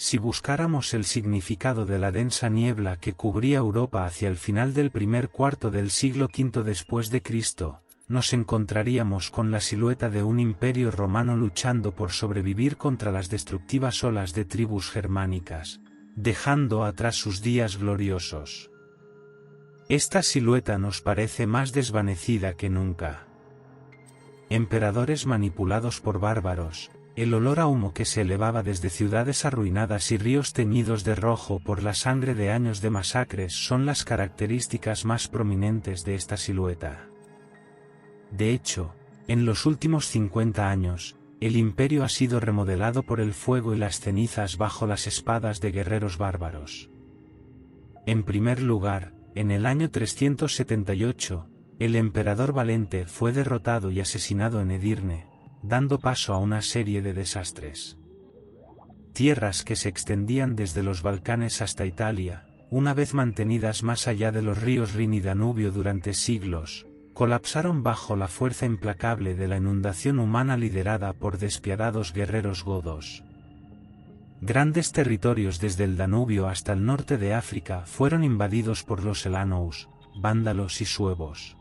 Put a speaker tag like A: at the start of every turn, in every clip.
A: Si buscáramos el significado de la densa niebla que cubría Europa hacia el final del primer cuarto del siglo V después de Cristo, nos encontraríamos con la silueta de un imperio romano luchando por sobrevivir contra las destructivas olas de tribus germánicas, dejando atrás sus días gloriosos. Esta silueta nos parece más desvanecida que nunca. Emperadores manipulados por bárbaros, el olor a humo que se elevaba desde ciudades arruinadas y ríos teñidos de rojo por la sangre de años de masacres son las características más prominentes de esta silueta. De hecho, en los últimos 50 años, el imperio ha sido remodelado por el fuego y las cenizas bajo las espadas de guerreros bárbaros. En primer lugar, en el año 378, el emperador Valente fue derrotado y asesinado en Edirne, dando paso a una serie de desastres. Tierras que se extendían desde los Balcanes hasta Italia, una vez mantenidas más allá de los ríos Rin y Danubio durante siglos, colapsaron bajo la fuerza implacable de la inundación humana liderada por despiadados guerreros godos. Grandes territorios desde el Danubio hasta el norte de África fueron invadidos por los elanous, vándalos y suevos.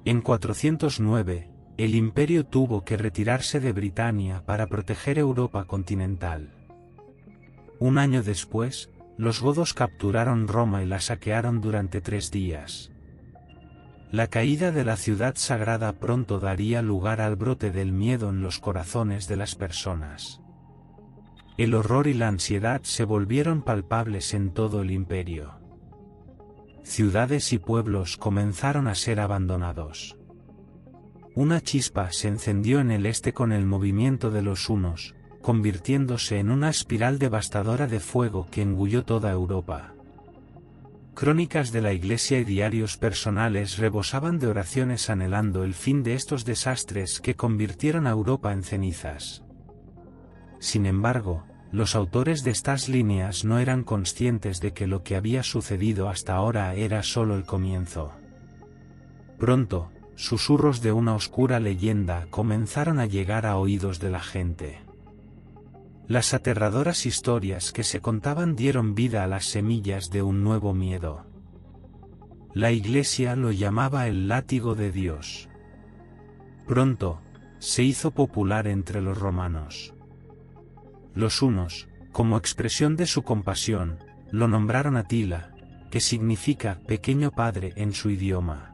A: En 409, el imperio tuvo que retirarse de Britania para proteger Europa continental. Un año después, los godos capturaron Roma y la saquearon durante 3 días. La caída de la ciudad sagrada pronto daría lugar al brote del miedo en los corazones de las personas. El horror y la ansiedad se volvieron palpables en todo el imperio. Ciudades y pueblos comenzaron a ser abandonados. Una chispa se encendió en el este con el movimiento de los hunos, convirtiéndose en una espiral devastadora de fuego que engulló toda Europa. Crónicas de la Iglesia y diarios personales rebosaban de oraciones anhelando el fin de estos desastres que convirtieron a Europa en cenizas. Sin embargo, los autores de estas líneas no eran conscientes de que lo que había sucedido hasta ahora era solo el comienzo. Pronto, susurros de una oscura leyenda comenzaron a llegar a oídos de la gente. Las aterradoras historias que se contaban dieron vida a las semillas de un nuevo miedo. La Iglesia lo llamaba el látigo de Dios. Pronto, se hizo popular entre los romanos. Los hunos, como expresión de su compasión, lo nombraron Atila, que significa pequeño padre en su idioma.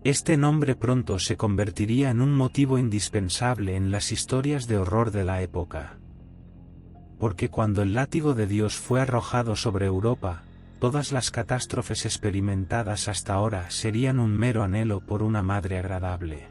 A: Este nombre pronto se convertiría en un motivo indispensable en las historias de horror de la época. Porque cuando el látigo de Dios fue arrojado sobre Europa, todas las catástrofes experimentadas hasta ahora serían un mero anhelo por una madre agradable.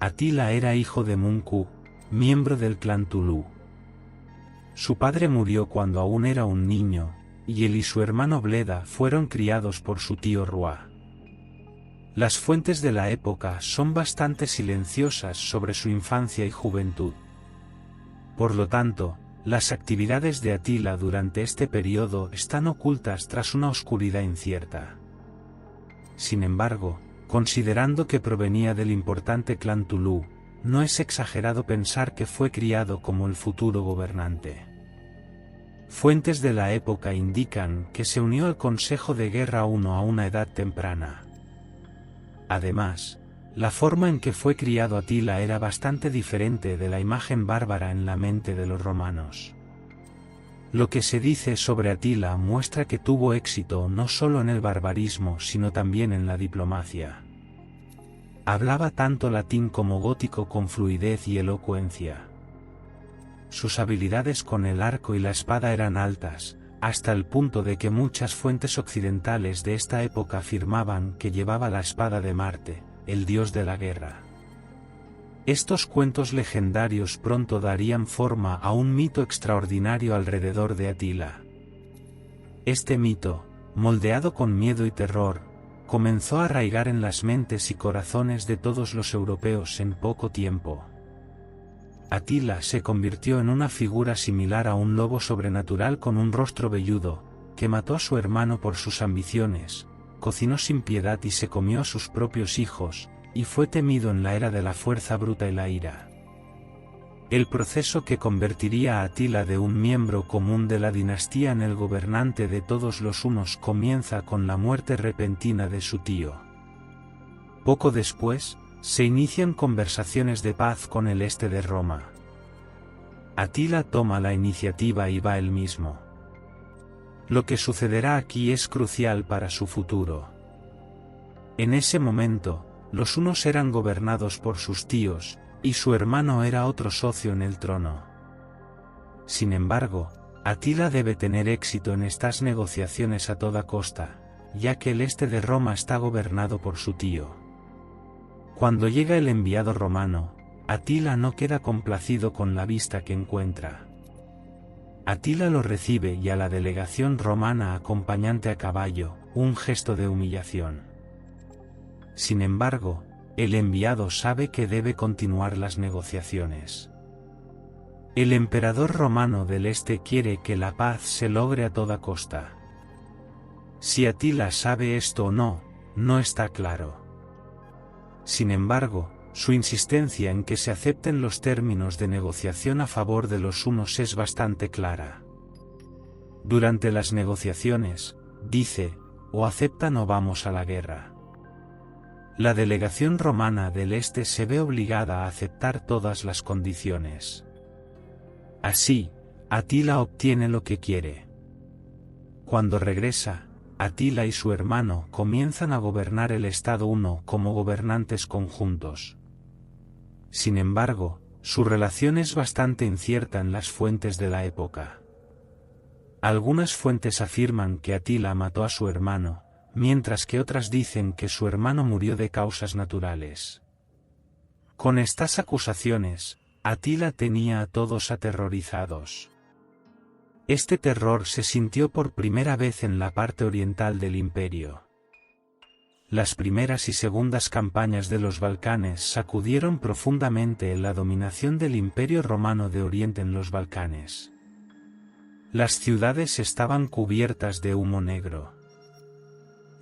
A: Atila era hijo de Munku, miembro del clan Tulú. Su padre murió cuando aún era un niño, y él y su hermano Bleda fueron criados por su tío Rua. Las fuentes de la época son bastante silenciosas sobre su infancia y juventud. Por lo tanto, las actividades de Atila durante este periodo están ocultas tras una oscuridad incierta. Sin embargo, considerando que provenía del importante clan Tulú, no es exagerado pensar que fue criado como el futuro gobernante. Fuentes de la época indican que se unió al Consejo de Guerra I a una edad temprana. Además, la forma en que fue criado Atila era bastante diferente de la imagen bárbara en la mente de los romanos. Lo que se dice sobre Atila muestra que tuvo éxito no solo en el barbarismo sino también en la diplomacia. Hablaba tanto latín como gótico con fluidez y elocuencia. Sus habilidades con el arco y la espada eran altas, hasta el punto de que muchas fuentes occidentales de esta época afirmaban que llevaba la espada de Marte, el dios de la guerra. Estos cuentos legendarios pronto darían forma a un mito extraordinario alrededor de Atila. Este mito, moldeado con miedo y terror, comenzó a arraigar en las mentes y corazones de todos los europeos en poco tiempo. Atila se convirtió en una figura similar a un lobo sobrenatural con un rostro velludo, que mató a su hermano por sus ambiciones, cocinó sin piedad y se comió a sus propios hijos, y fue temido en la era de la fuerza bruta y la ira. El proceso que convertiría a Atila de un miembro común de la dinastía en el gobernante de todos los hunos comienza con la muerte repentina de su tío. Poco después, se inician conversaciones de paz con el este de Roma. Atila toma la iniciativa y va él mismo. Lo que sucederá aquí es crucial para su futuro. En ese momento, los hunos eran gobernados por sus tíos, y su hermano era otro socio en el trono. Sin embargo, Atila debe tener éxito en estas negociaciones a toda costa, ya que el este de Roma está gobernado por su tío. Cuando llega el enviado romano, Atila no queda complacido con la vista que encuentra. Atila lo recibe y a la delegación romana acompañante a caballo, un gesto de humillación. Sin embargo, el enviado sabe que debe continuar las negociaciones. El emperador romano del este quiere que la paz se logre a toda costa. Si Atila sabe esto o no, no está claro. Sin embargo, su insistencia en que se acepten los términos de negociación a favor de los hunos es bastante clara. Durante las negociaciones, dice, o aceptan o vamos a la guerra. La delegación romana del este se ve obligada a aceptar todas las condiciones. Así, Atila obtiene lo que quiere. Cuando regresa, Atila y su hermano comienzan a gobernar el estado huno como gobernantes conjuntos. Sin embargo, su relación es bastante incierta en las fuentes de la época. Algunas fuentes afirman que Atila mató a su hermano, mientras que otras dicen que su hermano murió de causas naturales. Con estas acusaciones, Atila tenía a todos aterrorizados. Este terror se sintió por primera vez en la parte oriental del imperio. Las primeras y segundas campañas de los Balcanes sacudieron profundamente la dominación del Imperio Romano de Oriente en los Balcanes. Las ciudades estaban cubiertas de humo negro.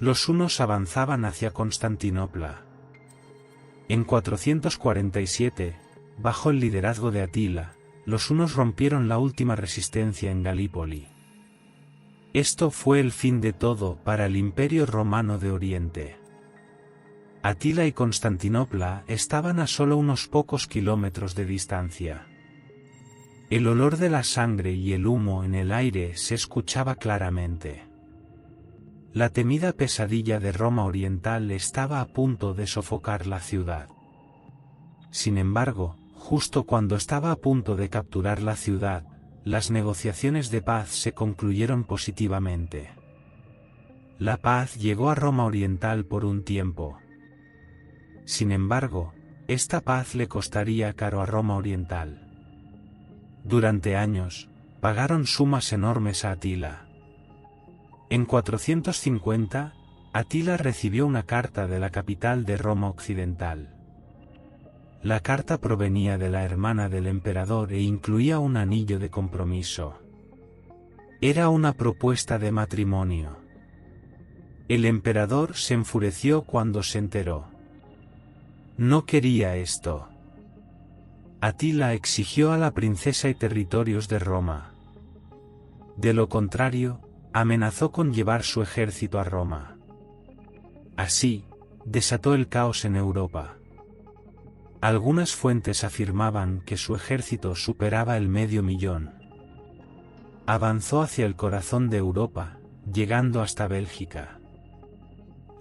A: Los hunos avanzaban hacia Constantinopla. En 447, bajo el liderazgo de Atila, los hunos rompieron la última resistencia en Galípoli. Esto fue el fin de todo para el Imperio Romano de Oriente. Atila y Constantinopla estaban a solo unos pocos kilómetros de distancia. El olor de la sangre y el humo en el aire se escuchaba claramente. La temida pesadilla de Roma Oriental estaba a punto de sofocar la ciudad. Sin embargo, justo cuando estaba a punto de capturar la ciudad, las negociaciones de paz se concluyeron positivamente. La paz llegó a Roma Oriental por un tiempo. Sin embargo, esta paz le costaría caro a Roma Oriental. Durante años, pagaron sumas enormes a Atila. En 450, Atila recibió una carta de la capital de Roma Occidental. La carta provenía de la hermana del emperador e incluía un anillo de compromiso. Era una propuesta de matrimonio. El emperador se enfureció cuando se enteró. No quería esto. Atila exigió a la princesa y territorios de Roma. De lo contrario, amenazó con llevar su ejército a Roma. Así, desató el caos en Europa. Algunas fuentes afirmaban que su ejército superaba el 500.000. Avanzó hacia el corazón de Europa, llegando hasta Bélgica.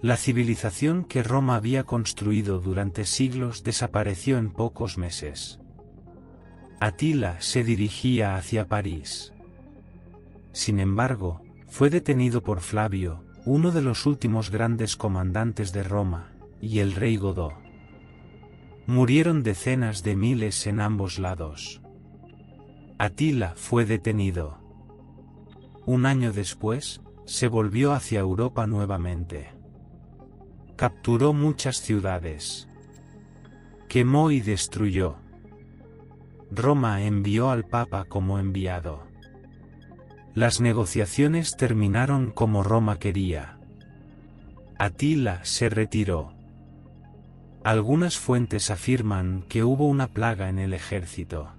A: La civilización que Roma había construido durante siglos desapareció en pocos meses. Atila se dirigía hacia París. Sin embargo, fue detenido por Flavio, uno de los últimos grandes comandantes de Roma, y el rey Godó. Murieron decenas de miles en ambos lados. Atila fue detenido. Un año después, se volvió hacia Europa nuevamente. Capturó muchas ciudades. Quemó y destruyó. Roma envió al Papa como enviado. Las negociaciones terminaron como Roma quería. Atila se retiró. Algunas fuentes afirman que hubo una plaga en el ejército.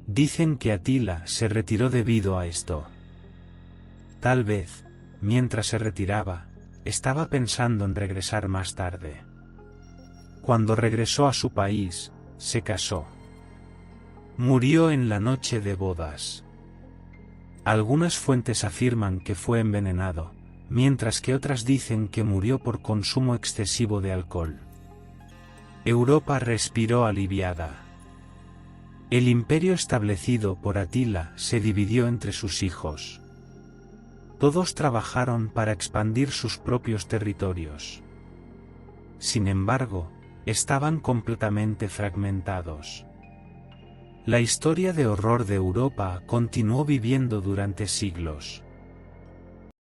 A: Dicen que Atila se retiró debido a esto. Tal vez, mientras se retiraba, estaba pensando en regresar más tarde. Cuando regresó a su país, se casó. Murió en la noche de bodas. Algunas fuentes afirman que fue envenenado, mientras que otras dicen que murió por consumo excesivo de alcohol. Europa respiró aliviada. El imperio establecido por Atila se dividió entre sus hijos. Todos trabajaron para expandir sus propios territorios. Sin embargo, estaban completamente fragmentados. La historia de horror de Europa continuó viviendo durante siglos.